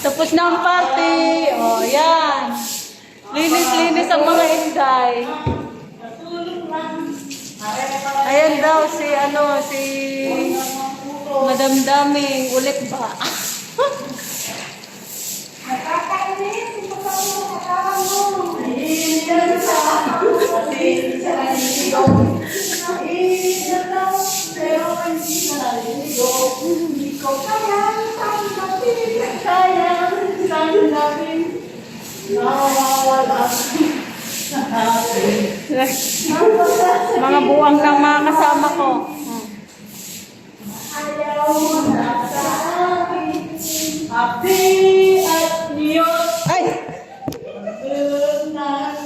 Tapos na ang party. Oh, yan. Linis-linis ang mga inday. Ayan daw si Madam Daming ulit ba? Nakakainis, yung pagkakas mo, nakakawa mo. Iiyan sa kasi sa naliligo. Iiyan lang, pero hindi na naliligo. Hindi ko kayang tanggapin, kayang tanggapin. Nawawala sa akin. Mga buwang ng mga kasama ko. Ayaw mo na sa akin. Happy at Diyos. Ay! Good night.